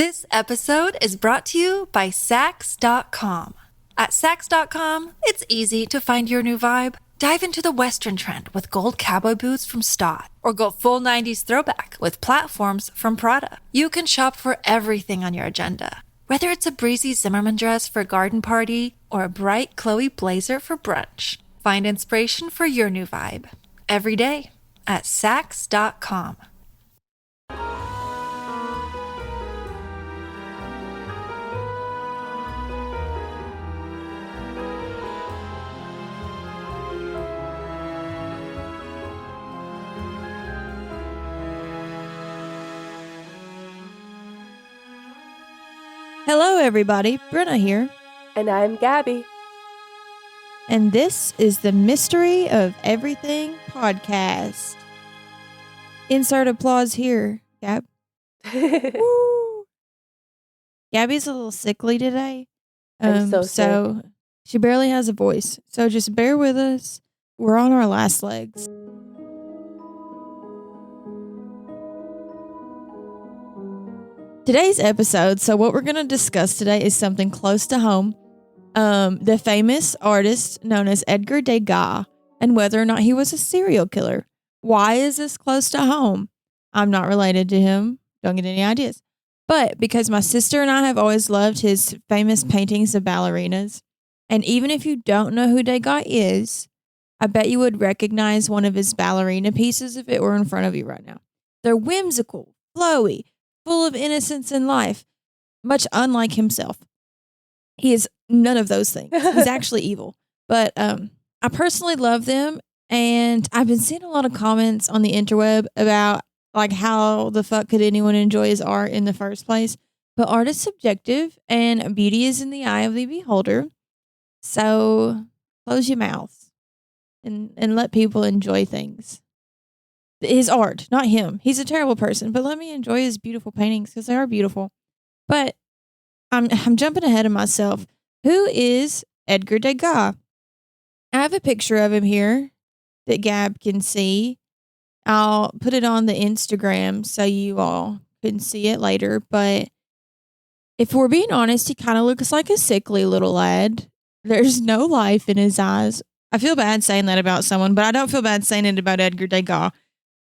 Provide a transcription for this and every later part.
This episode is brought to you by Sax.com. At Sax.com, it's easy to find your new vibe. Dive into the Western trend with gold cowboy boots from Stott, or go full 90s throwback with platforms from Prada. You can shop for everything on your agenda, whether it's a breezy Zimmermann dress for a garden party or a bright Chloe blazer for brunch. Find inspiration for your new vibe every day at Sax.com. Hello, everybody. Brenna here. And I'm Gabby. And this is the Mystery of Everything podcast. Insert applause here, Gab. Woo. Gabby's a little sickly today. I'm so sick. She barely has a voice. So just bear with us. We're on our last legs. Today's episode, so what we're going to discuss today is something close to home. The famous artist known as Edgar Degas and whether or not he was a serial killer. Why is this close to home? I'm not related to him. Don't get any ideas. But because my sister and I have always loved his famous paintings of ballerinas. And even if you don't know who Degas is, I bet you would recognize one of his ballerina pieces if it were in front of you right now. They're whimsical, flowy, full of innocence and life, much unlike himself. He is none of those things. He's actually evil. But I personally love them, and I've been seeing a lot of comments on the interweb about like how the fuck could anyone enjoy his art in the first place. But art is subjective, and beauty is in the eye of the beholder. So close your mouths and let people enjoy things. His art, not him. He's a terrible person, but let me enjoy his beautiful paintings because they are beautiful. But I'm jumping ahead of myself. Who is Edgar Degas? I have a picture of him here that Gab can see. I'll put it on the Instagram so you all can see it later. But if we're being honest, he kind of looks like a sickly little lad. There's no life in his eyes. I feel bad saying that about someone, but I don't feel bad saying it about Edgar Degas.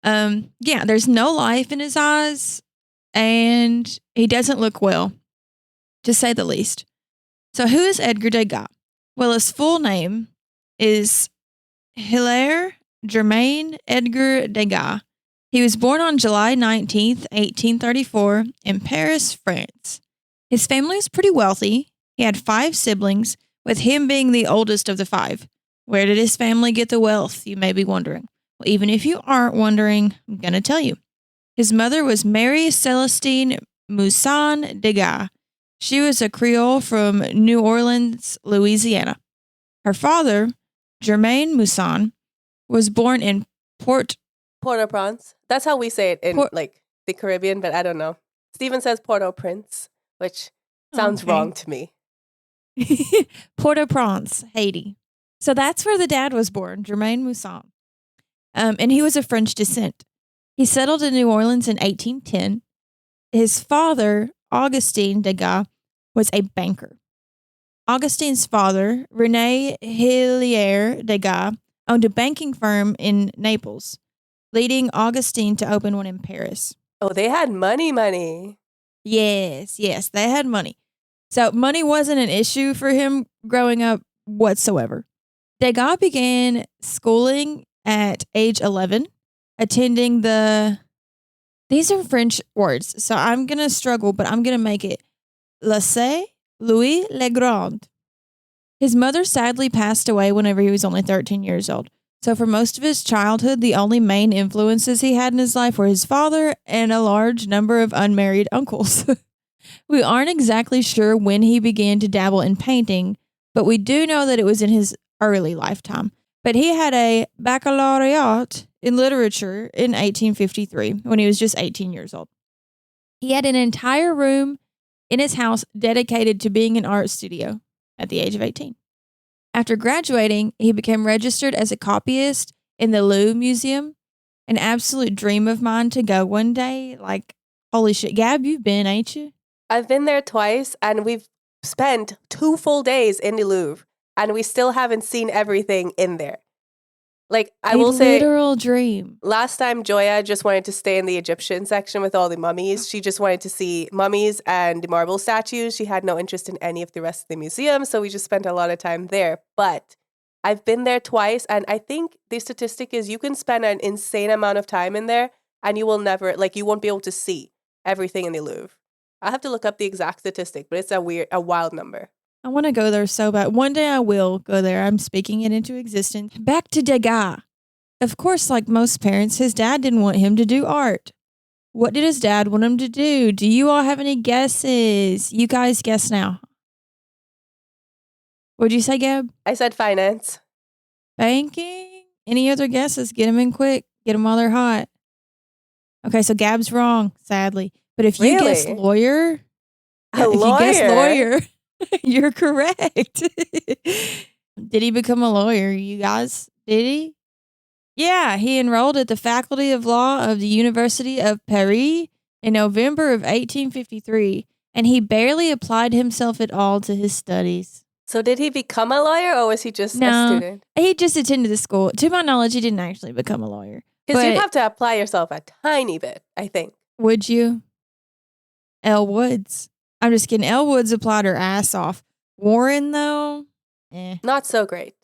There's no life in his eyes, and he doesn't look well, to say the least. So who is Edgar Degas? Well, his full name is Hilaire Germain Edgar Degas. He was born on July 19th, 1834 in Paris, France. His family was pretty wealthy. He had 5 siblings, with him being the oldest of the 5. Where did his family get the wealth, you may be wondering? Well, even if you aren't wondering, I'm going to tell you. His mother was Mary Celestine Mousson Degas. She was a Creole from New Orleans, Louisiana. Her father, Germain Mousson, was born in Port-au-Prince. That's how we say it in the Caribbean, but I don't know. Steven says Port-au-Prince, which sounds wrong to me. Port-au-Prince, Haiti. So that's where the dad was born, Germain Mousson. And he was of French descent. He settled in New Orleans in 1810. His father, Augustin Degas, was a banker. Augustine's father, René Hilaire Degas, owned a banking firm in Naples, leading Augustine to open one in Paris. Oh, they had money. Yes, they had money. So money wasn't an issue for him growing up whatsoever. Degas began schooling at age 11, attending these are French words, so I'm going to struggle, but I'm going to make it Lycée Louis le Grand. His mother sadly passed away whenever he was only 13 years old. So for most of his childhood, the only main influences he had in his life were his father and a large number of unmarried uncles. We aren't exactly sure when he began to dabble in painting, but we do know that it was in his early lifetime. But he had a baccalaureate in literature in 1853 when he was just 18 years old. He had an entire room in his house dedicated to being an art studio at the age of 18. After graduating, he became registered as a copyist in the Louvre Museum, an absolute dream of mine to go one day. Like, holy shit. Gab, you've been, ain't you? I've been there twice, and we've spent 2 full days in the Louvre, and we still haven't seen everything in there. Like, I will say, literal dream. last time Joya just wanted to stay in the Egyptian section with all the mummies. She just wanted to see mummies and the marble statues. She had no interest in any of the rest of the museum, so we just spent a lot of time there. But I've been there twice, and I think the statistic is you can spend an insane amount of time in there, and you will never, like, you won't be able to see everything in the Louvre. I have to look up the exact statistic, but it's a wild number. I want to go there so bad. One day I will go there. I'm speaking it into existence. Back to Degas. Of course, like most parents, his dad didn't want him to do art. What did his dad want him to do? Do you all have any guesses? You guys guess now. What'd you say, Gab? I said finance. Banking? Any other guesses? Get them in quick. Get them while they're hot. Okay, so Gab's wrong, sadly. But if you guess lawyer, If you guess lawyer, you're correct. Did he become a lawyer, you guys? Did he? Yeah, he enrolled at the Faculty of Law of the University of Paris in November of 1853, and he barely applied himself at all to his studies. So did he become a lawyer, or was he just a student? He just attended the school. To my knowledge, he didn't actually become a lawyer. Because you'd have to apply yourself a tiny bit, I think. Would you? Elle Woods. I'm just kidding. Elle Woods applied her ass off. Warren, though? Not so great.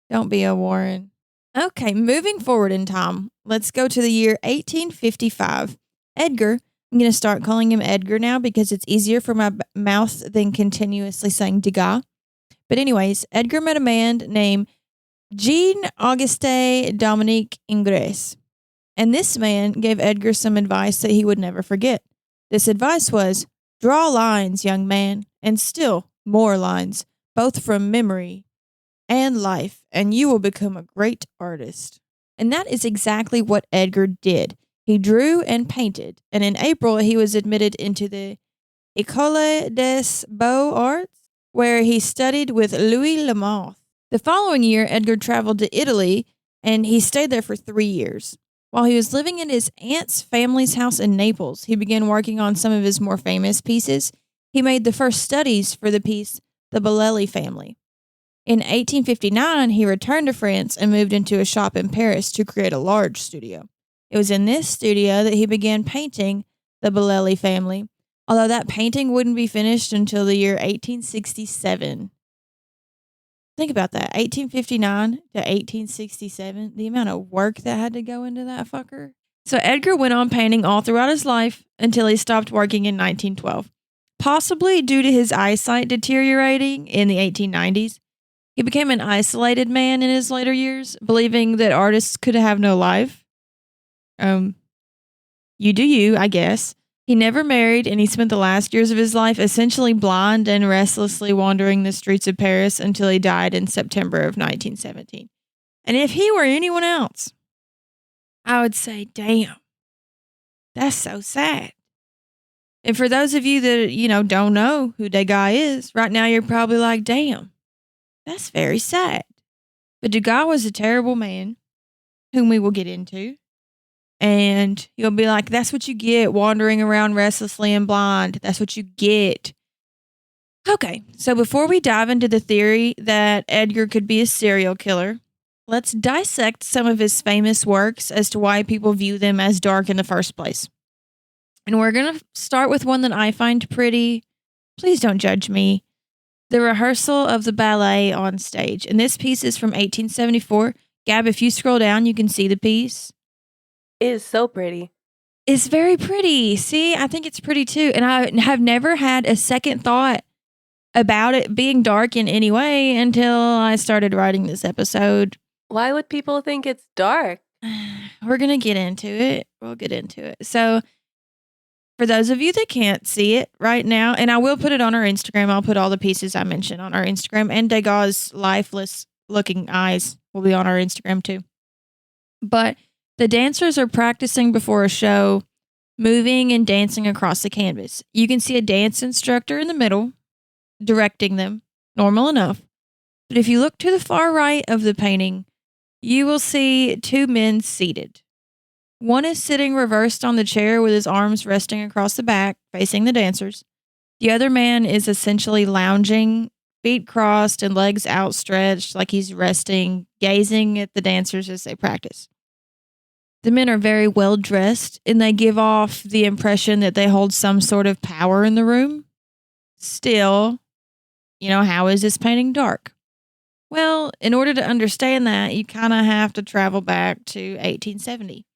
Don't be a Warren. Okay, moving forward in time, let's go to the year 1855. Edgar, I'm going to start calling him Edgar now because it's easier for my mouth than continuously saying Degas. But anyways, Edgar met a man named Jean-Auguste Dominique Ingres. And this man gave Edgar some advice that he would never forget. This advice was, draw lines, young man, and still more lines, both from memory and life, and you will become a great artist. And that is exactly what Edgar did. He drew and painted, and in April he was admitted into the École des Beaux-Arts, where he studied with Louis Lamothe. The following year, Edgar traveled to Italy, and he stayed there for 3 years. While he was living at his aunt's family's house in Naples, he began working on some of his more famous pieces. He made the first studies for the piece, The Bellelli Family. In 1859, he returned to France and moved into a shop in Paris to create a large studio. It was in this studio that he began painting The Bellelli Family, although that painting wouldn't be finished until the year 1867. Think about that, 1859 to 1867, the amount of work that had to go into that fucker. So Edgar went on painting all throughout his life until he stopped working in 1912, possibly due to his eyesight deteriorating in the 1890s. He became an isolated man in his later years, believing that artists could have no life. You do you, I guess. He never married, and he spent the last years of his life essentially blind and restlessly wandering the streets of Paris until he died in September of 1917. And if he were anyone else, I would say, damn, that's so sad. And for those of you that, don't know who Degas is, right now you're probably like, damn, that's very sad. But Degas was a terrible man, whom we will get into. And you'll be like, that's what you get wandering around restlessly and blind. That's what you get. Okay, so before we dive into the theory that Edgar could be a serial killer, let's dissect some of his famous works as to why people view them as dark in the first place. And we're going to start with one that I find pretty. Please don't judge me. The Rehearsal of the Ballet on Stage. And this piece is from 1874. Gab, if you scroll down, you can see the piece. It is so pretty. It's very pretty. See, I think it's pretty too. And I have never had a second thought about it being dark in any way until I started writing this episode. Why would people think it's dark? We're going to get into it. We'll get into it. So, for those of you that can't see it right now, and I will put it on our Instagram, I'll put all the pieces I mentioned on our Instagram, and Degas' lifeless looking eyes will be on our Instagram too. But the dancers are practicing before a show, moving and dancing across the canvas. You can see a dance instructor in the middle, directing them, normal enough. But if you look to the far right of the painting, you will see two men seated. One is sitting reversed on the chair with his arms resting across the back, facing the dancers. The other man is essentially lounging, feet crossed and legs outstretched like he's resting, gazing at the dancers as they practice. The men are very well dressed and they give off the impression that they hold some sort of power in the room. Still, how is this painting dark? Well, in order to understand that, you kind of have to travel back to 1870.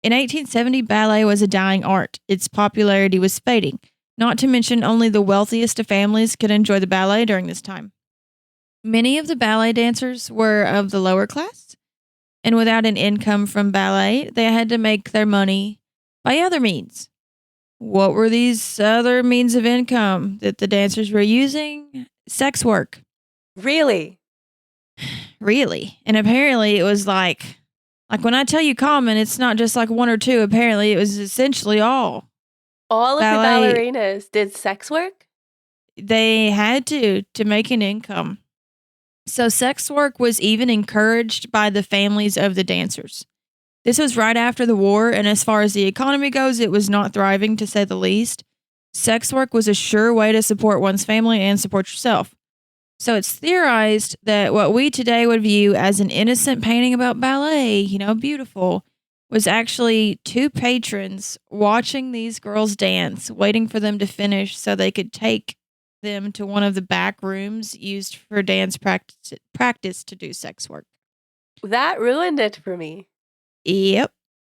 In 1870, ballet was a dying art. Its popularity was fading. Not to mention, only the wealthiest of families could enjoy the ballet during this time. Many of the ballet dancers were of the lower class, and without an income from ballet, they had to make their money by other means. What were these other means of income that the dancers were using? Sex work. Really? Really. And apparently it was like when I tell you common, it's not just like one or two. Apparently it was essentially all. All of ballet. the ballerinas did sex work? They had to make an income. So sex work was even encouraged by the families of the dancers. This was right after the war, and as far as the economy goes, it was not thriving, to say the least. Sex work was a sure way to support one's family and support yourself. So it's theorized that what we today would view as an innocent painting about ballet, beautiful, was actually two patrons watching these girls dance, waiting for them to finish so they could take them to one of the back rooms used for dance practice to do sex work. That ruined it for me. Yep.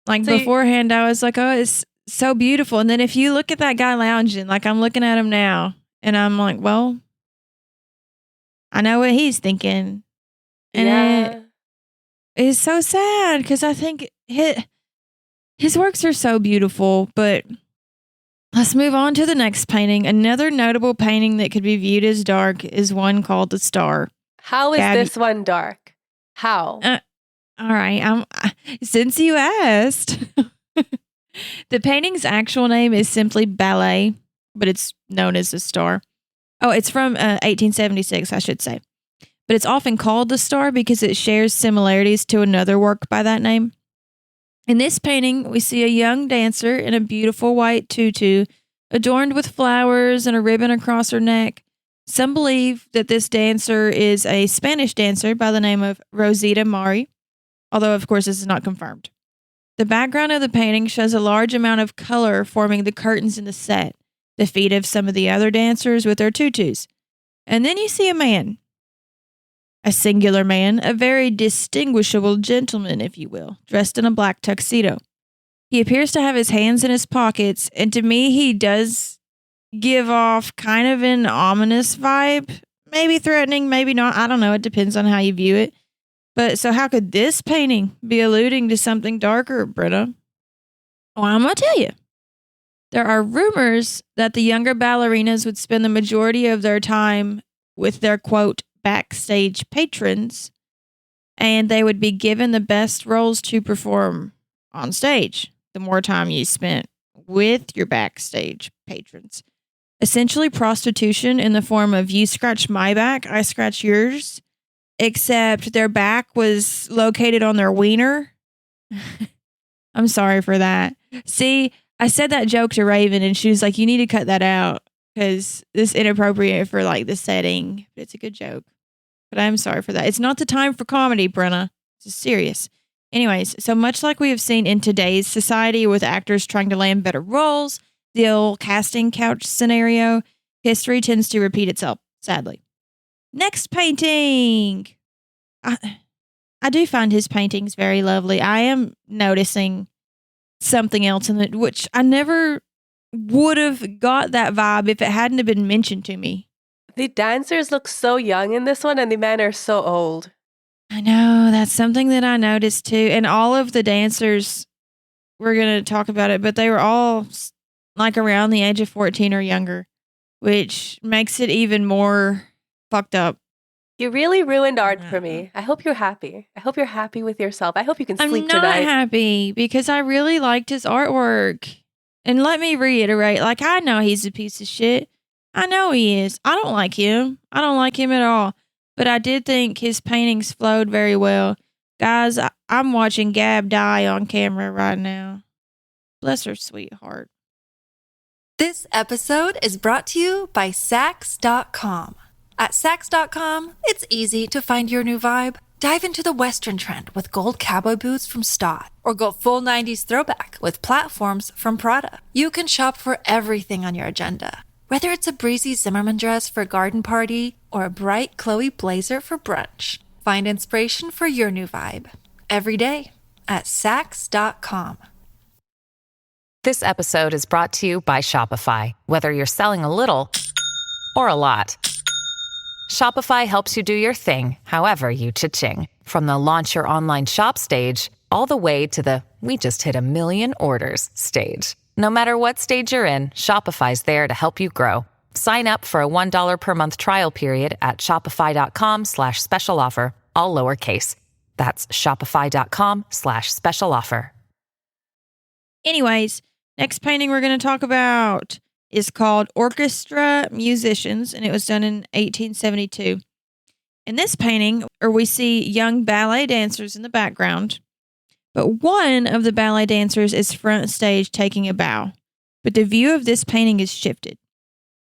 Beforehand, I was like, oh, it's so beautiful. And then if you look at that guy lounging, like I'm looking at him now, and I'm like, well, I know what he's thinking. And it is so sad because I think his works are so beautiful. But let's move on to the next painting. Another notable painting that could be viewed as dark is one called The Star. How is this one dark? How? All right. Since you asked, the painting's actual name is simply Ballet, but it's known as The Star. Oh, it's from 1876, I should say. But it's often called The Star because it shares similarities to another work by that name. In this painting, we see a young dancer in a beautiful white tutu, adorned with flowers and a ribbon across her neck. Some believe that this dancer is a Spanish dancer by the name of Rosita Mari, although, of course, this is not confirmed. The background of the painting shows a large amount of color forming the curtains in the set, the feet of some of the other dancers with their tutus. And then you see a man. A singular man, a very distinguishable gentleman, if you will, dressed in a black tuxedo. He appears to have his hands in his pockets, and to me, he does give off kind of an ominous vibe. Maybe threatening, maybe not. I don't know. It depends on how you view it. But so how could this painting be alluding to something darker, Britta? Well, I'm going to tell you. There are rumors that the younger ballerinas would spend the majority of their time with their, quote, backstage patrons, and they would be given the best roles to perform on stage the more time you spent with your backstage patrons. Essentially prostitution in the form of you scratch my back, I scratch yours, except their back was located on their wiener. I'm sorry for that. See, I said that joke to Raven and she was like, you need to cut that out because this is inappropriate for like the setting. But it's a good joke. But I'm sorry for that. It's not the time for comedy, Brenna. This is serious. Anyways, so much like we have seen in today's society with actors trying to land better roles, the old casting couch scenario, history tends to repeat itself, sadly. Next painting. I do find his paintings very lovely. I am noticing something else in it, which I never would have got that vibe if it hadn't have been mentioned to me. The dancers look so young in this one, and the men are so old. I know. That's something that I noticed too. And all of the dancers, we're going to talk about it, but they were all like around the age of 14 or younger, which makes it even more fucked up. You really ruined art for me. I hope you're happy. I hope you're happy with yourself. I hope you can sleep tonight. I'm not happy because I really liked his artwork. And let me reiterate, like, I know he's a piece of shit. I know he is. I don't like him. I don't like him at all. But I did think his paintings flowed very well. Guys, I'm watching Gab die on camera right now. Bless her sweetheart. This episode is brought to you by Sax.com. At Sax.com, it's easy to find your new vibe. Dive into the Western trend with gold cowboy boots from Stott, or go full 90s throwback with platforms from Prada. You can shop for everything on your agenda, whether it's a breezy Zimmermann dress for a garden party or a bright Chloe blazer for brunch. Find inspiration for your new vibe every day at Sax.com. This episode is brought to you by Shopify. Whether you're selling a little or a lot, Shopify helps you do your thing, however you cha-ching. From the launch your online shop stage, all the way to the we just hit 1 million orders stage. No matter what stage you're in, Shopify's there to help you grow. Sign up for a $1 per month trial period at shopify.com/special offer, all lowercase. That's shopify.com/special offer. Anyways, next painting we're going to talk about is called Orchestra Musicians, and it was done in 1872. In this painting, we see young ballet dancers in the background, but one of the ballet dancers is front stage taking a bow. But the view of this painting is shifted.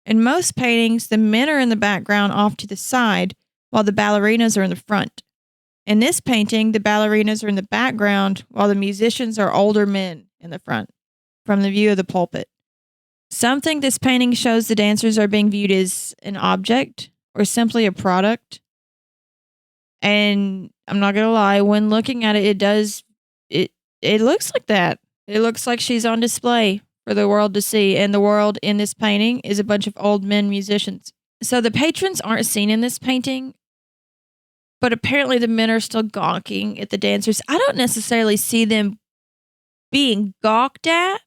In most paintings, the men are in the background off to the side, while the ballerinas are in the front. In this painting, the ballerinas are in the background, while the musicians are older men in the front, from the view of the pulpit. Some think this painting shows the dancers are being viewed as an object or simply a product. And I'm not going to lie, when looking at it, it looks like that. It looks like she's on display for the world to see. And the world in this painting is a bunch of old men musicians. So the patrons aren't seen in this painting, but apparently the men are still gawking at the dancers. I don't necessarily see them being gawked at.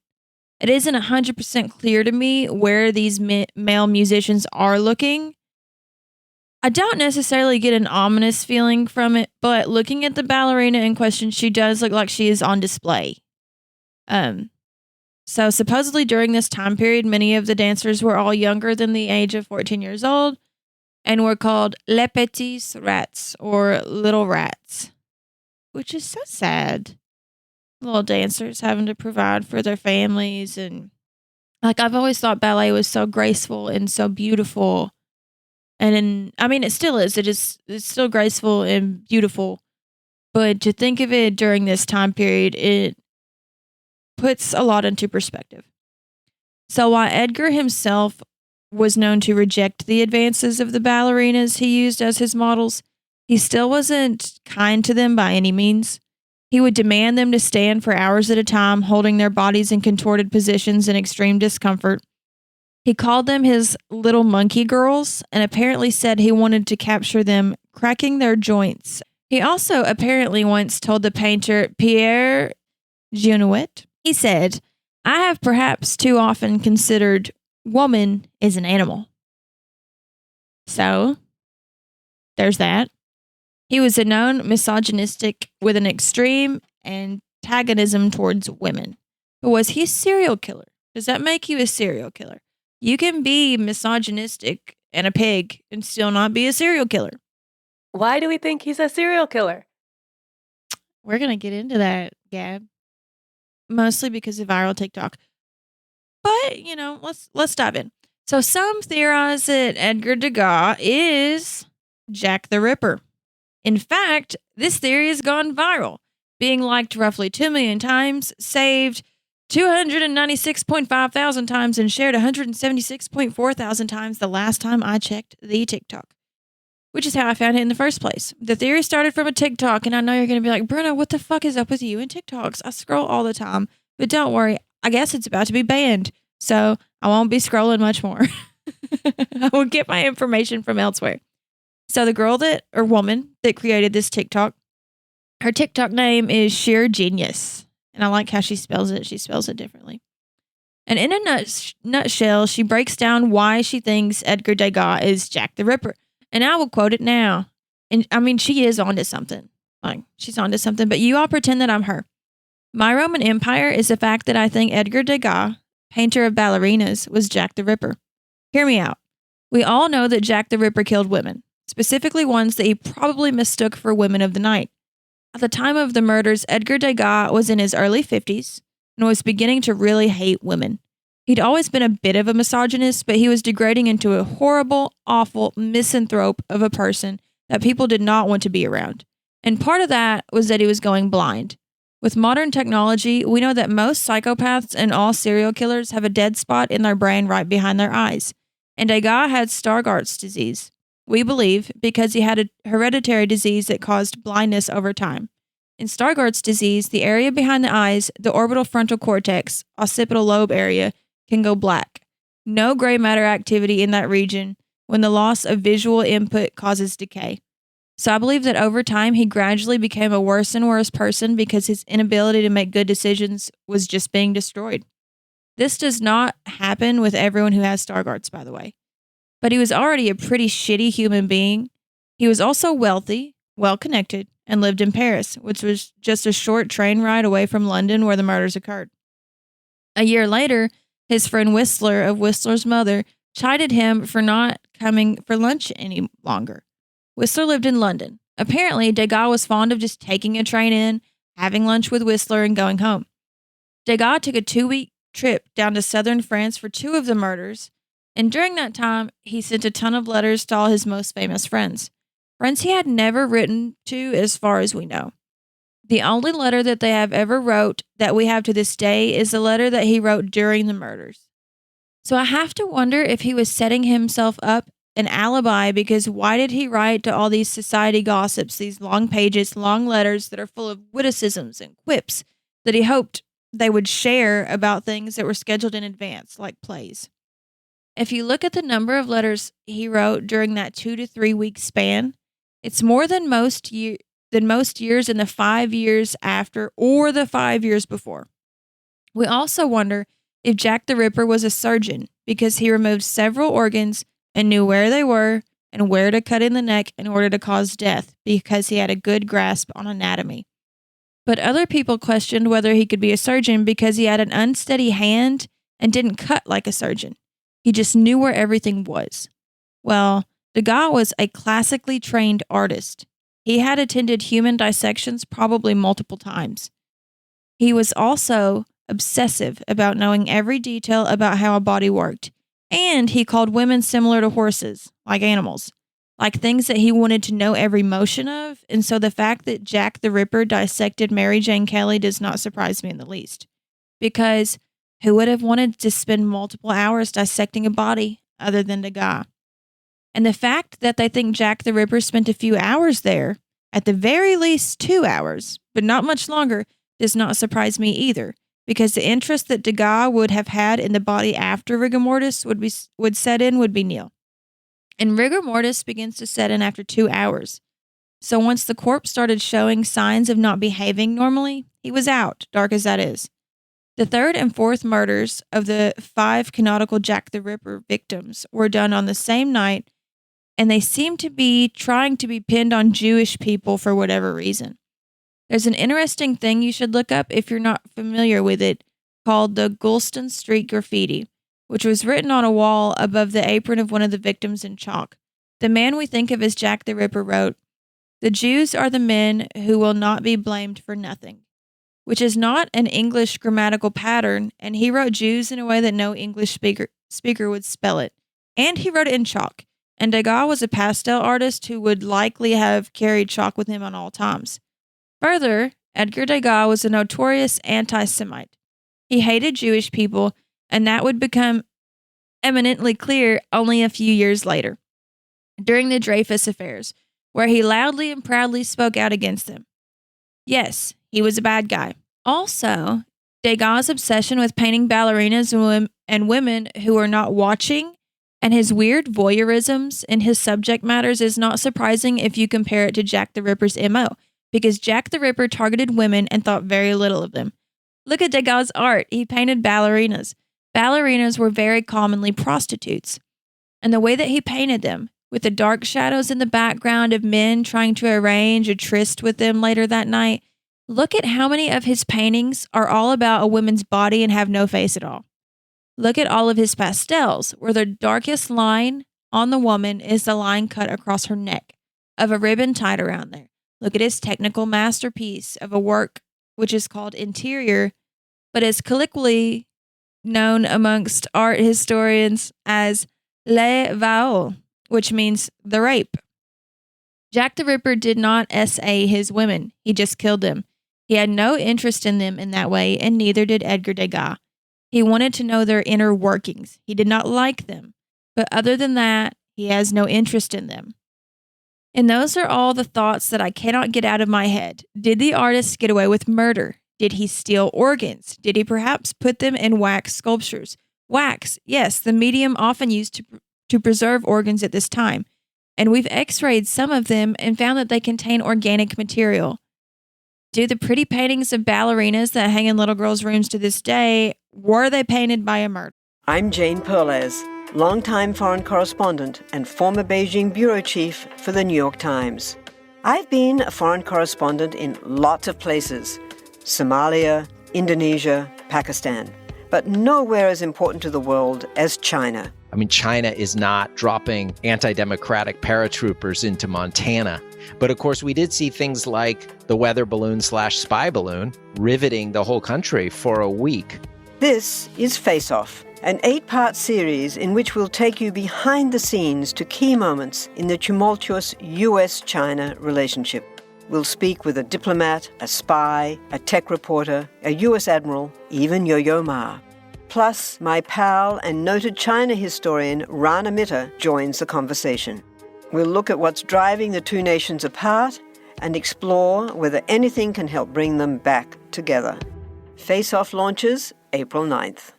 It isn't 100% clear to me where these male musicians are looking. I don't necessarily get an ominous feeling from it, but looking at the ballerina in question, she does look like she is on display. So supposedly during this time period, many of the dancers were all younger than the age of 14 years old and were called les petits rats, or little rats, which is so sad. Little dancers having to provide for their families. And like, I've always thought ballet was so graceful and so beautiful. And it still is. It's still graceful and beautiful. But to think of it during this time period, it puts a lot into perspective. So while Edgar himself was known to reject the advances of the ballerinas he used as his models, he still wasn't kind to them by any means. He would demand them to stand for hours at a time, holding their bodies in contorted positions in extreme discomfort. He called them his little monkey girls and apparently said he wanted to capture them cracking their joints. He also apparently once told the painter Pierre Genuet, he said, "I have perhaps too often considered woman is an animal." So, there's that. He was a known misogynistic with an extreme antagonism towards women. But was he a serial killer? Does that make you a serial killer? You can be misogynistic and a pig and still not be a serial killer. Why do we think he's a serial killer? We're going to get into that, Gab. Mostly because of viral TikTok. But, let's dive in. So some theorize that Edgar Degas is Jack the Ripper. In fact, this theory has gone viral, being liked roughly 2 million times, saved 296.5 thousand times, and shared 176.4 thousand times the last time I checked the TikTok, which is how I found it in the first place. The theory started from a TikTok, and I know you're going to be like, Bruno, what the fuck is up with you and TikToks? I scroll all the time, but don't worry. I guess it's about to be banned, so I won't be scrolling much more. I will get my information from elsewhere. So the woman that created this TikTok, her TikTok name is Sheer Genius. And I like how she spells it. She spells it differently. And in a nutshell, she breaks down why she thinks Edgar Degas is Jack the Ripper. And I will quote it now. And she is onto something. Like, she's onto something. But you all pretend that I'm her. My Roman Empire is the fact that I think Edgar Degas, painter of ballerinas, was Jack the Ripper. Hear me out. We all know that Jack the Ripper killed women, specifically ones that he probably mistook for women of the night. At the time of the murders, Edgar Degas was in his early 50s and was beginning to really hate women. He'd always been a bit of a misogynist, but he was degrading into a horrible, awful misanthrope of a person that people did not want to be around. And part of that was that he was going blind. With modern technology, we know that most psychopaths and all serial killers have a dead spot in their brain right behind their eyes. And Degas had Stargardt's disease, we believe, because he had a hereditary disease that caused blindness over time. In Stargardt's disease, the area behind the eyes, the orbital frontal cortex, occipital lobe area, can go black. No gray matter activity in that region when the loss of visual input causes decay. So I believe that over time, he gradually became a worse and worse person because his inability to make good decisions was just being destroyed. This does not happen with everyone who has Stargardt's, by the way. But he was already a pretty shitty human being. He was also wealthy, well-connected, and lived in Paris, which was just a short train ride away from London where the murders occurred. A year later, his friend Whistler of Whistler's mother chided him for not coming for lunch any longer. Whistler lived in London. Apparently, Degas was fond of just taking a train in, having lunch with Whistler, and going home. Degas took a 2-week trip down to southern France for 2 of the murders, and during that time, he sent a ton of letters to all his most famous friends he had never written to as far as we know. The only letter that they have ever wrote that we have to this day is the letter that he wrote during the murders. So I have to wonder if he was setting himself up an alibi, because why did he write to all these society gossips, these long pages, long letters that are full of witticisms and quips that he hoped they would share about things that were scheduled in advance, like plays? If you look at the number of letters he wrote during that 2 to 3 week span, it's more than most years in the 5 years after or the 5 years before. We also wonder if Jack the Ripper was a surgeon, because he removed several organs and knew where they were and where to cut in the neck in order to cause death, because he had a good grasp on anatomy. But other people questioned whether he could be a surgeon because he had an unsteady hand and didn't cut like a surgeon. He just knew where everything was. Well, Degas was a classically trained artist. He had attended human dissections probably multiple times. He was also obsessive about knowing every detail about how a body worked. And he called women similar to horses, like animals, like things that he wanted to know every motion of. And so the fact that Jack the Ripper dissected Mary Jane Kelly does not surprise me in the least. Because who would have wanted to spend multiple hours dissecting a body other than Degas? And the fact that they think Jack the Ripper spent a few hours there, at the very least 2 hours, but not much longer, does not surprise me either, because the interest that Degas would have had in the body after rigor mortis would set in would be nil. And rigor mortis begins to set in after 2 hours. So once the corpse started showing signs of not behaving normally, he was out, dark as that is. The 3rd and 4th murders of the 5 canonical Jack the Ripper victims were done on the same night, and they seem to be trying to be pinned on Jewish people for whatever reason. There's an interesting thing you should look up if you're not familiar with it, called the Gulston Street Graffiti, which was written on a wall above the apron of one of the victims in chalk. The man we think of as Jack the Ripper wrote, "The Jews are the men who will not be blamed for nothing," which is not an English grammatical pattern, and he wrote Jews in a way that no English speaker would spell it. And he wrote it in chalk, and Degas was a pastel artist who would likely have carried chalk with him on all times. Further, Edgar Degas was a notorious anti-Semite. He hated Jewish people, and that would become eminently clear only a few years later, during the Dreyfus affairs, where he loudly and proudly spoke out against them. Yes, he was a bad guy. Also, Degas' obsession with painting ballerinas and women who are not watching, and his weird voyeurisms in his subject matters is not surprising if you compare it to Jack the Ripper's MO, because Jack the Ripper targeted women and thought very little of them. Look at Degas' art. He painted ballerinas. Ballerinas were very commonly prostitutes. And the way that he painted them, with the dark shadows in the background of men trying to arrange a tryst with them later that night, look at how many of his paintings are all about a woman's body and have no face at all. Look at all of his pastels, where the darkest line on the woman is the line cut across her neck, of a ribbon tied around there. Look at his technical masterpiece of a work which is called Interior, but is colloquially known amongst art historians as Le Viol, which means the rape. Jack the Ripper did not SA his women. He just killed them. He had no interest in them in that way, and neither did Edgar Degas. He wanted to know their inner workings. He did not like them. But other than that, he has no interest in them. And those are all the thoughts that I cannot get out of my head. Did the artist get away with murder? Did he steal organs? Did he perhaps put them in wax sculptures? Wax, yes, the medium often used to preserve organs at this time. And we've x-rayed some of them and found that they contain organic material. Do the pretty paintings of ballerinas that hang in little girls' rooms to this day, were they painted by a murderer? I'm Jane Perlez, longtime foreign correspondent and former Beijing bureau chief for the New York Times. I've been a foreign correspondent in lots of places: Somalia, Indonesia, Pakistan, but nowhere as important to the world as China. I mean, China is not dropping anti-democratic paratroopers into Montana. But of course, we did see things like the weather balloon / spy balloon riveting the whole country for a week. This is Face Off, an 8-part series in which we'll take you behind the scenes to key moments in the tumultuous US-China relationship. We'll speak with a diplomat, a spy, a tech reporter, a US admiral, even Yo-Yo Ma. Plus, my pal and noted China historian Rana Mitter joins the conversation. We'll look at what's driving the two nations apart and explore whether anything can help bring them back together. Face Off launches April 9th.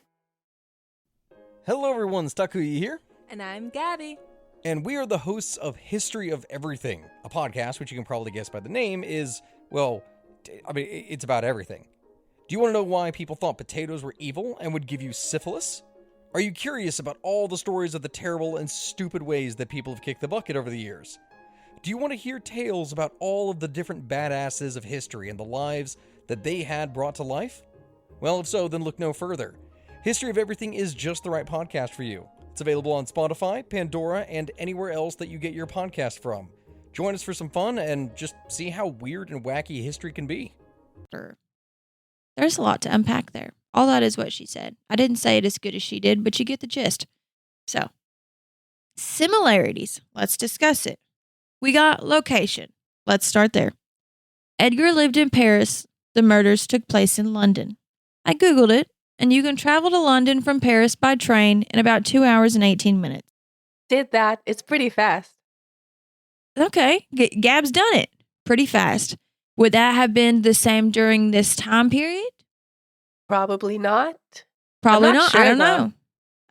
Hello everyone, Takuya here. And I'm Gabby. And we are the hosts of History of Everything, a podcast which you can probably guess by the name is, well, it's about everything. Do you want to know why people thought potatoes were evil and would give you syphilis? Are you curious about all the stories of the terrible and stupid ways that people have kicked the bucket over the years? Do you want to hear tales about all of the different badasses of history and the lives that they had brought to life? Well, if so, then look no further. History of Everything is just the right podcast for you. It's available on Spotify, Pandora, and anywhere else that you get your podcast from. Join us for some fun and just see how weird and wacky history can be. There's a lot to unpack there. All that is what she said. I didn't say it as good as she did, but you get the gist. So, similarities. Let's discuss it. We got location. Let's start there. Edgar lived in Paris. The murders took place in London. I Googled it, and you can travel to London from Paris by train in about 2 hours and 18 minutes. Did that. It's pretty fast. Okay, Gab's done it pretty fast. Would that have been the same during this time period? Probably not. Probably I'm not. sure, I don't though. know.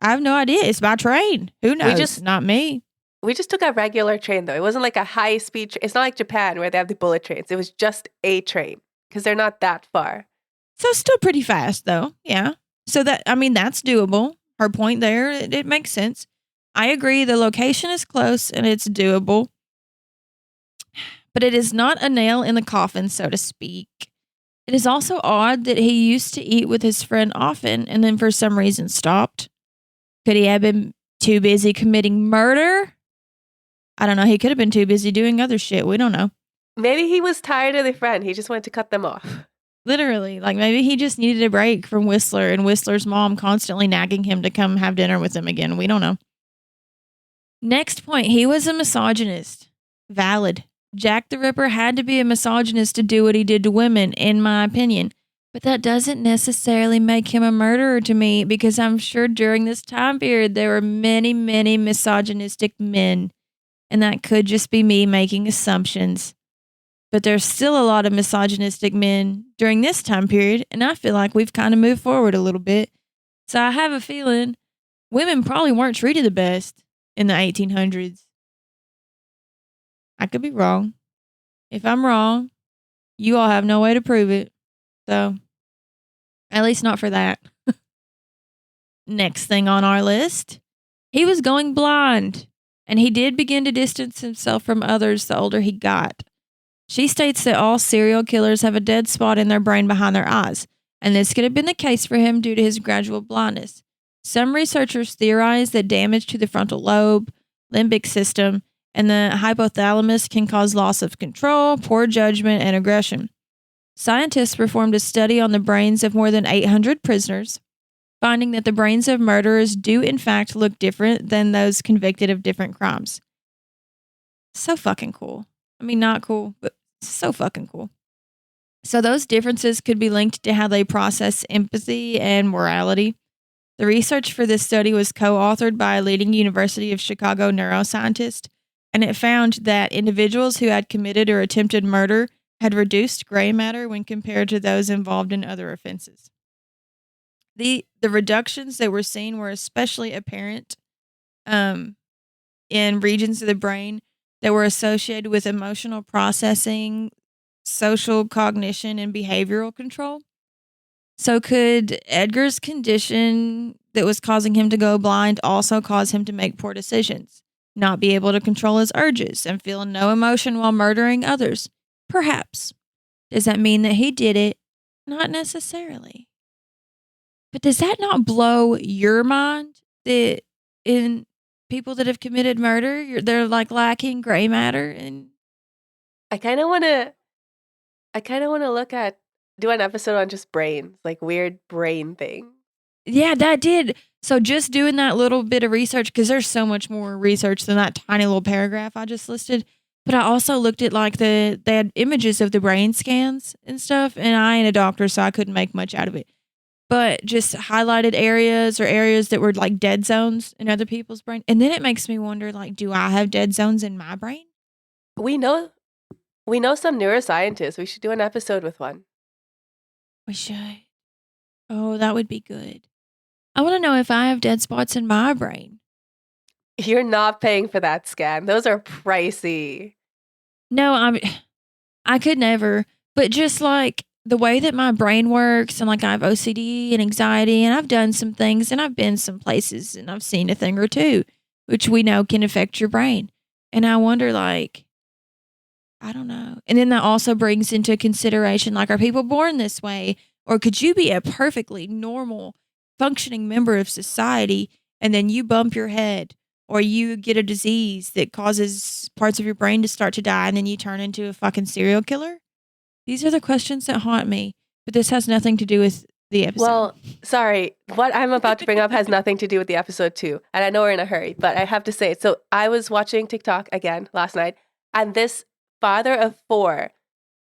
I have no idea. It's by train. Who knows? Not me. We just took a regular train, though. It wasn't like a high-speed train. It's not like Japan where they have the bullet trains. It was just a train because they're not that far. So still pretty fast, though. Yeah. So that's doable. Her point there, it makes sense. I agree. The location is close and it's doable. But it is not a nail in the coffin, so to speak. It is also odd that he used to eat with his friend often and then for some reason stopped. Could he have been too busy committing murder? I don't know. He could have been too busy doing other shit. We don't know. Maybe he was tired of the friend. He just wanted to cut them off. Literally. Like maybe he just needed a break from Whistler and Whistler's mom constantly nagging him to come have dinner with him again. We don't know. Next point. He was a misogynist. Valid. Jack the Ripper had to be a misogynist to do what he did to women, in my opinion. But that doesn't necessarily make him a murderer to me because I'm sure during this time period there were many, many misogynistic men. And that could just be me making assumptions. But there's still a lot of misogynistic men during this time period, and I feel like we've kind of moved forward a little bit. So I have a feeling women probably weren't treated the best in the 1800s. I could be wrong. If I'm wrong, you all have no way to prove it. So, at least not for that. Next thing on our list, he was going blind, and he did begin to distance himself from others the older he got. She states that all serial killers have a dead spot in their brain behind their eyes, and this could have been the case for him due to his gradual blindness. Some researchers theorize that damage to the frontal lobe, limbic system, and the hypothalamus can cause loss of control, poor judgment, and aggression. Scientists performed a study on the brains of more than 800 prisoners finding that the brains of murderers do in fact look different than those convicted of different crimes. So fucking cool. I mean, not cool, but so fucking cool. So those differences could be linked to how they process empathy and morality. The research for this study was co-authored by a leading University of Chicago neuroscientist, and it found that individuals who had committed or attempted murder had reduced gray matter when compared to those involved in other offenses. The reductions that were seen were especially apparent in regions of the brain that were associated with emotional processing, social cognition, and behavioral control. So could Edgar's condition that was causing him to go blind also cause him to make poor decisions, not be able to control his urges, and feel no emotion while murdering others? Perhaps. Does that mean that he did it? Not necessarily. But does that not blow your mind that in people that have committed murder, they're like lacking gray matter? And I kind of want to do an episode on just brains, like weird brain things. yeah, that did. So just doing that little bit of research, because there's so much more research than that tiny little paragraph I just listed. But I also looked at like they had images of the brain scans and stuff, and I ain't a doctor, so I couldn't make much out of it. But just highlighted areas or areas that were like dead zones in other people's brain. And then it makes me wonder, like, do I have dead zones in my brain? We know some neuroscientists. We should do an episode with one. We should. Oh, that would be good. I want to know if I have dead spots in my brain. You're not paying for that scan. Those are pricey. No, I could never. But just like the way that my brain works, and like I have OCD and anxiety, and I've done some things, and I've been some places, and I've seen a thing or two, which we know can affect your brain. And I wonder, like, I don't know. And then that also brings into consideration, like, are people born this way? Or could you be a perfectly normal, functioning member of society, and then you bump your head, or you get a disease that causes parts of your brain to start to die, and then you turn into a fucking serial killer? These are the questions that haunt me, but this has nothing to do with the episode. Well, sorry. What I'm about to bring up has nothing to do with the episode too. And I know we're in a hurry, but I have to say it. So I was watching TikTok again last night, and this father of 4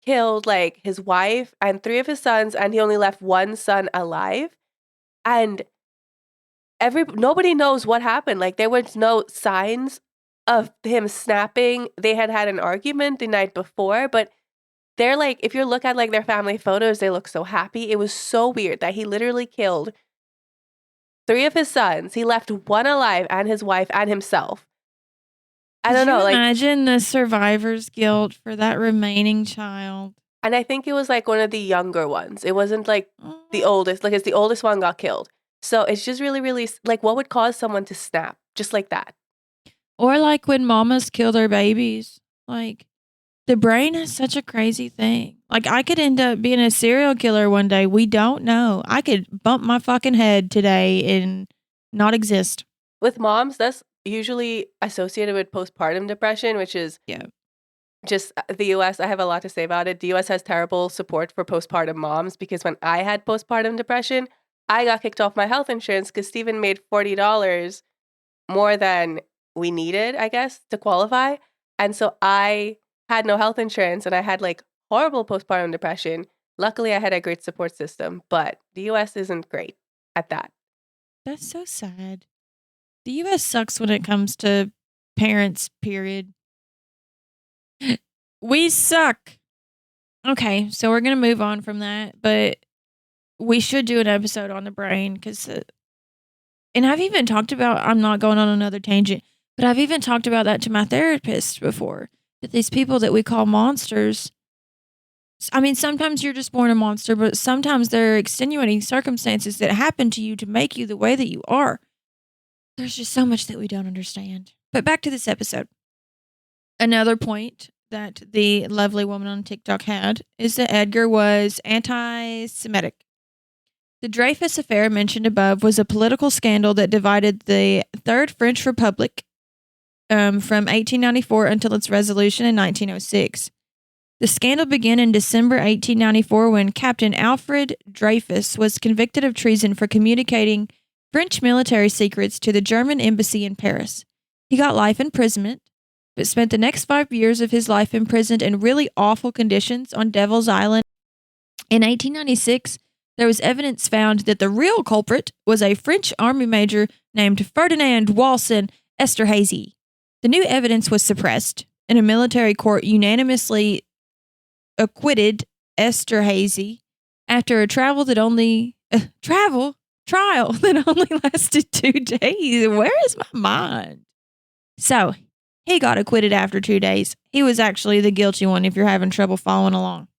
killed like his wife and 3 of his sons, and he only left one son alive. And nobody knows what happened. Like, there was no signs of him snapping. They had an argument the night before, but they're like, if you look at like their family photos, they look so happy. It was so weird that he literally killed 3 of his sons. He left one alive, and his wife and himself. I don't know. Like, imagine the survivor's guilt for that remaining child. And I think it was like one of the younger ones. It wasn't like the oldest. Like, it's the oldest one got killed. So it's just really, really like, what would cause someone to snap just like that? Or like when mamas kill their babies. Like, the brain is such a crazy thing. Like, I could end up being a serial killer one day. We don't know. I could bump my fucking head today and not exist. With moms, that's usually associated with postpartum depression, which is just the US. I have a lot to say about it. The US has terrible support for postpartum moms, because when I had postpartum depression, I got kicked off my health insurance because Steven made $40 more than we needed, I guess, to qualify. And so I had no health insurance, and I had like horrible postpartum depression. Luckily, I had a great support system, but the US isn't great at that. That's so sad. The US sucks when it comes to parents, period. We suck. Okay, so we're going to move on from that, but we should do an episode on the brain, because, and I've even talked about, I'm not going on another tangent, but I've even talked about that to my therapist before, that these people that we call monsters, I mean, sometimes you're just born a monster, but sometimes there are extenuating circumstances that happen to you to make you the way that you are. There's just so much that we don't understand. But back to this episode. Another point that the lovely woman on TikTok had is that Edgar was anti-Semitic. The Dreyfus affair mentioned above was a political scandal that divided the Third French Republic from 1894 until its resolution in 1906. The scandal began in December 1894 when Captain Alfred Dreyfus was convicted of treason for communicating French military secrets to the German embassy in Paris. He got life imprisonment, but spent the next 5 years of his life imprisoned in really awful conditions on Devil's Island. In 1896, there was evidence found that the real culprit was a French army major named Ferdinand Walson Esterhazy. The new evidence was suppressed, and a military court unanimously acquitted Esterhazy after a trial that only lasted 2 days. Where is my mind? So, he got acquitted after 2 days. He was actually the guilty one if you're having trouble following along.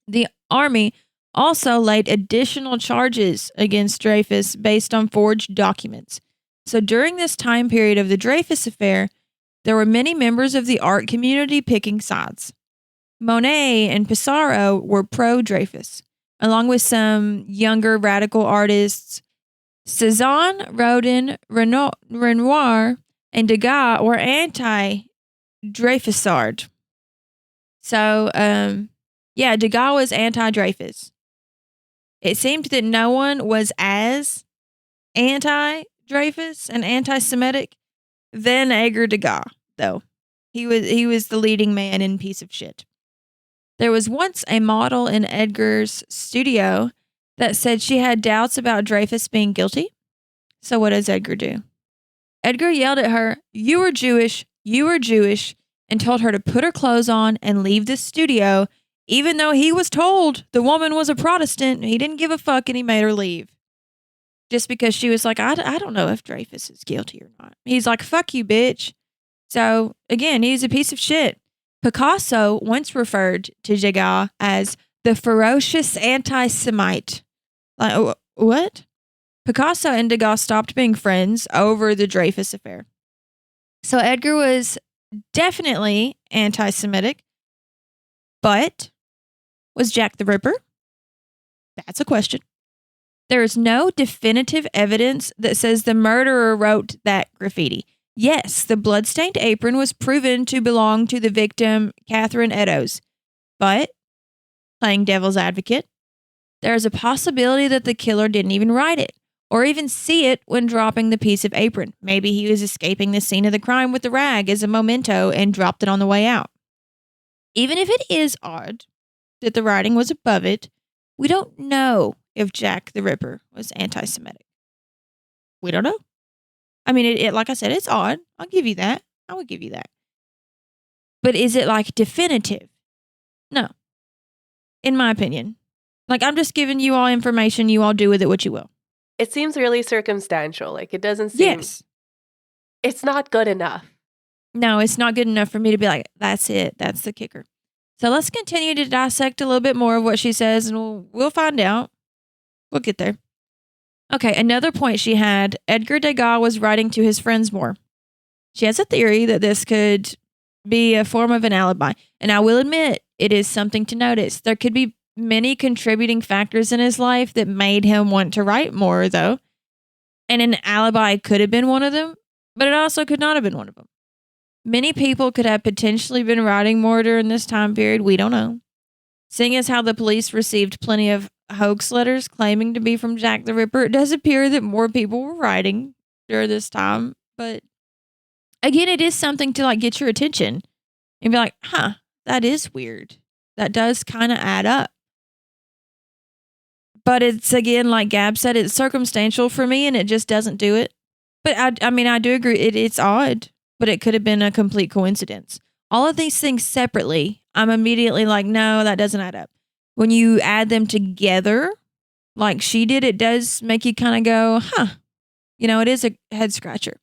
The Army also laid additional charges against Dreyfus based on forged documents. So during this time period of the Dreyfus affair, there were many members of the art community picking sides. Monet and Pissarro were pro-Dreyfus, along with some younger radical artists. Cezanne, Rodin, Renoir, and Degas were anti-Dreyfusard. So, Degas was anti-Dreyfus. It seemed that no one was as anti-Dreyfus and anti-Semitic than Edgar Degas, though. He was the leading man in Piece of Shit. There was once a model in Edgar's studio that said she had doubts about Dreyfus being guilty. So what does Edgar do? Edgar yelled at her, "You are Jewish, and told her to put her clothes on and leave the studio, even though he was told the woman was a Protestant. He didn't give a fuck and he made her leave. Just because she was like, I don't know if Dreyfus is guilty or not. He's like, fuck you, bitch. So, again, he's a piece of shit. Picasso once referred to Degas as the ferocious anti-Semite. Like, what? Picasso and Degas stopped being friends over the Dreyfus affair. So Edgar was definitely anti-Semitic, but was Jack the Ripper? That's a question. There is no definitive evidence that says the murderer wrote that graffiti. Yes, the bloodstained apron was proven to belong to the victim, Catherine Eddowes. But, playing devil's advocate, there is a possibility that the killer didn't even write it, or even see it when dropping the piece of apron. Maybe he was escaping the scene of the crime with the rag as a memento and dropped it on the way out. Even if it is odd that the writing was above it, we don't know if Jack the Ripper was anti-Semitic. We don't know. I mean, it like I said, it's odd. I'll give you that. I would give you that. But is it like definitive? No. In my opinion. Like, I'm just giving you all information. You all do with it what you will. It seems really circumstantial. Like, it doesn't seem... Yes. It's not good enough. No, it's not good enough for me to be like, that's it. That's the kicker. So let's continue to dissect a little bit more of what she says, and we'll find out. We'll get there. Okay, another point she had, Edgar Degas was writing to his friends more. She has a theory that this could be a form of an alibi. And I will admit, it is something to notice. There could be many contributing factors in his life that made him want to write more, though. And an alibi could have been one of them, but it also could not have been one of them. Many people could have potentially been writing more during this time period. We don't know. Seeing as how the police received plenty of hoax letters claiming to be from Jack the Ripper, it does appear that more people were writing during this time. But again, it is something to like get your attention and be like, huh, that is weird. That does kind of add up. But it's, again, like Gab said, it's circumstantial for me and it just doesn't do it. But I mean, I do agree. It's odd, but it could have been a complete coincidence. All of these things separately, I'm immediately like, no, that doesn't add up. When you add them together, like she did, it does make you kind of go, huh. You know, it is a head scratcher.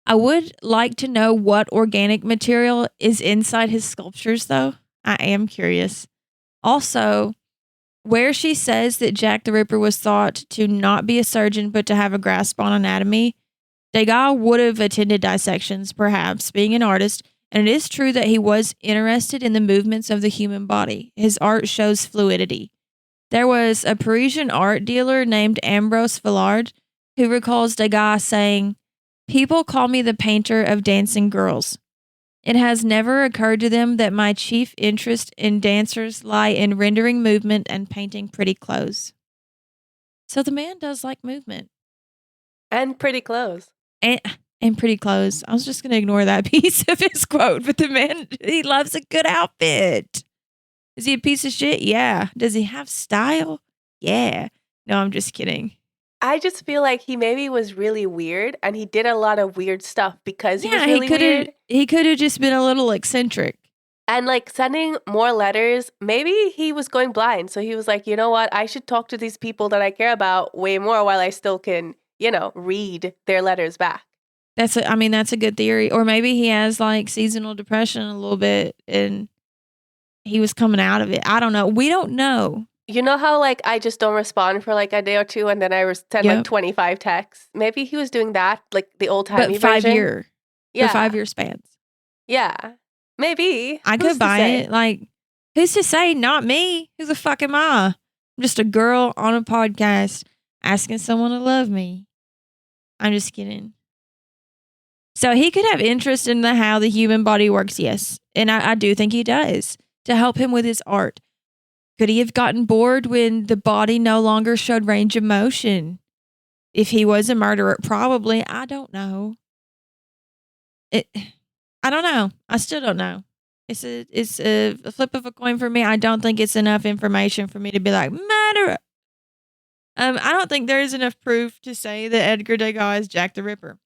I would like to know what organic material is inside his sculptures, though. I am curious. Also, where she says that Jack the Ripper was thought to not be a surgeon but to have a grasp on anatomy, Degas would have attended dissections, perhaps, being an artist, and it is true that he was interested in the movements of the human body. His art shows fluidity. There was a Parisian art dealer named Ambrose Villard who recalls Degas saying, "People call me the painter of dancing girls. It has never occurred to them that my chief interest in dancers lie in rendering movement and painting pretty clothes. So the man does like movement. And pretty clothes. And pretty clothes. I was just going to ignore that piece of his quote, but the man, he loves a good outfit. Is he a piece of shit? Yeah. Does he have style? Yeah. No, I'm just kidding. I just feel like he maybe was really weird and he did a lot of weird stuff because he was Yeah, really weird. he could have just been a little eccentric. And like sending more letters, maybe he was going blind. So he was like, you know what? I should talk to these people that I care about way more while I still can, read their letters back. That's a good theory. Or maybe he has like seasonal depression a little bit and he was coming out of it. I don't know. We don't know. You know how like I just don't respond for like a day or two and then I send like 25 texts? Maybe he was doing that, like the old timey but version. For 5 year spans. Yeah. Maybe. I could buy it. Like, who's to say? Not me. Who the fuck am I? I'm just a girl on a podcast asking someone to love me. I'm just kidding. So he could have interest in how the human body works, yes. And I do think he does, to help him with his art. Could he have gotten bored when the body no longer showed range of motion? If he was a murderer, probably. I don't know. I don't know. I still don't know. It's a flip of a coin for me. I don't think it's enough information for me to be like, murderer. I don't think there is enough proof to say that Edgar Degas is Jack the Ripper.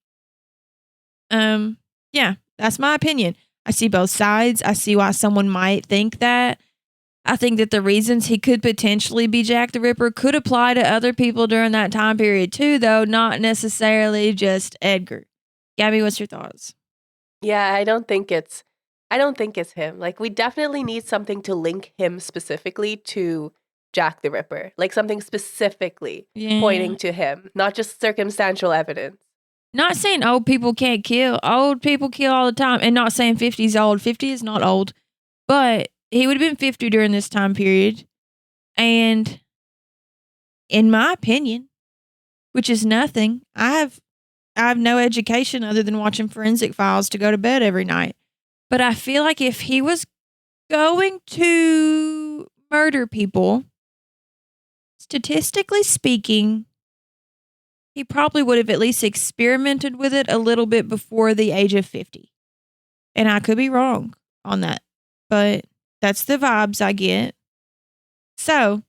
Yeah, that's my opinion. I see both sides. I see why someone might think that. I think that the reasons he could potentially be Jack the Ripper could apply to other people during that time period too, though not necessarily just Edgar. Gabby, what's your thoughts? Yeah, I don't think it's him. Like we definitely need something to link him specifically to Jack the Ripper. Like something specifically pointing to him, not just circumstantial evidence. Not saying old people can't kill. Old people kill all the time. And not saying 50 is old. 50 is not old. But he would have been 50 during this time period. And in my opinion, which is nothing, I have no education other than watching forensic files to go to bed every night. But I feel like if he was going to murder people, statistically speaking, he probably would have at least experimented with it a little bit before the age of 50. And I could be wrong on that, but that's the vibes I get. So,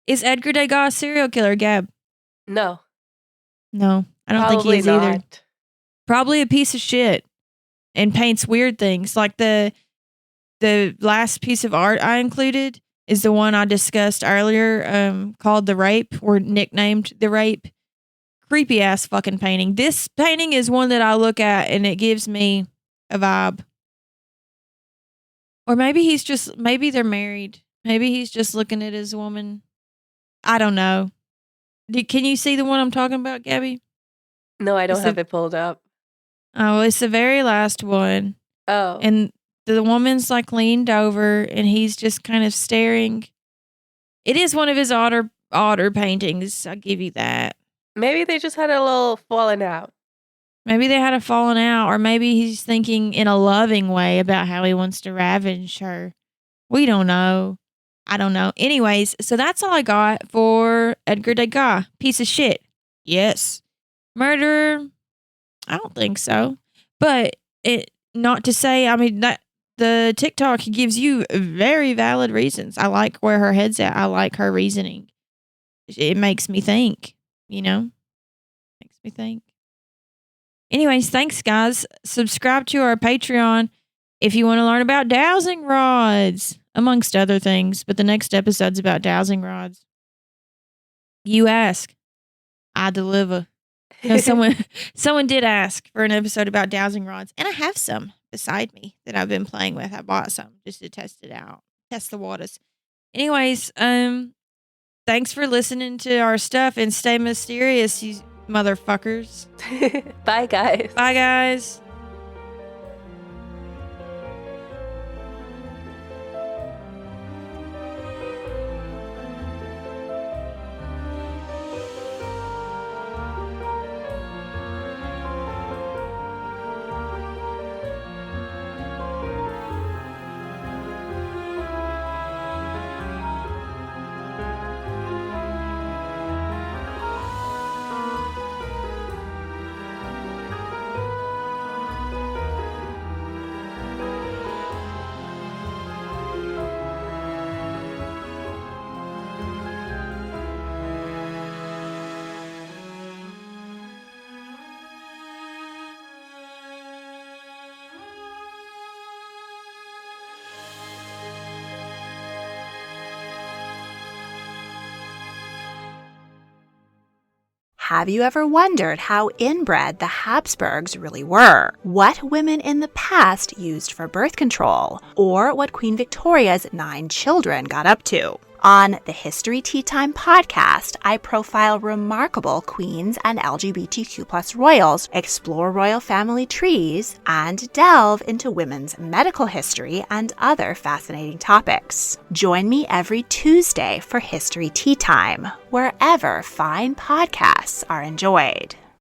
is Edgar Degas a serial killer, Gab? No. No, I don't think he is either. Probably a piece of shit and paints weird things. Like the last piece of art I included is the one I discussed earlier, called The Rape, or nicknamed The Rape. Creepy ass fucking painting. This painting is one that I look at and it gives me a vibe. Or maybe they're married. Maybe he's just looking at his woman. I don't know. Can you see the one I'm talking about, Gabby? No, I don't have it pulled up. Oh, it's the very last one. Oh. And the woman's like leaned over and he's just kind of staring. It is one of his otter paintings. I'll give you that. Maybe they just had a little falling out. Maybe they had a falling out, or maybe he's thinking in a loving way about how he wants to ravage her. We don't know. I don't know. Anyways, so that's all I got for Edgar Degas. Piece of shit. Yes. Murderer? I don't think so. But not to say, I mean, that the TikTok gives you very valid reasons. I like where her head's at. I like her reasoning. It makes me think, Makes me think. Anyways, thanks, guys. Subscribe to our Patreon if you want to learn about dowsing rods, amongst other things. But the next episode's about dowsing rods. You ask, I deliver. No, someone did ask for an episode about dowsing rods, and I have some beside me that I've been playing with. I bought some just to test it out, test the waters. Anyways, thanks for listening to our stuff, and stay mysterious, you motherfuckers. Bye, guys. Bye, guys. Have you ever wondered how inbred the Habsburgs really were? What women in the past used for birth control? Or what Queen Victoria's 9 children got up to? On the History Tea Time podcast, I profile remarkable queens and LGBTQ+ royals, explore royal family trees, and delve into women's medical history and other fascinating topics. Join me every Tuesday for History Tea Time, wherever fine podcasts are enjoyed.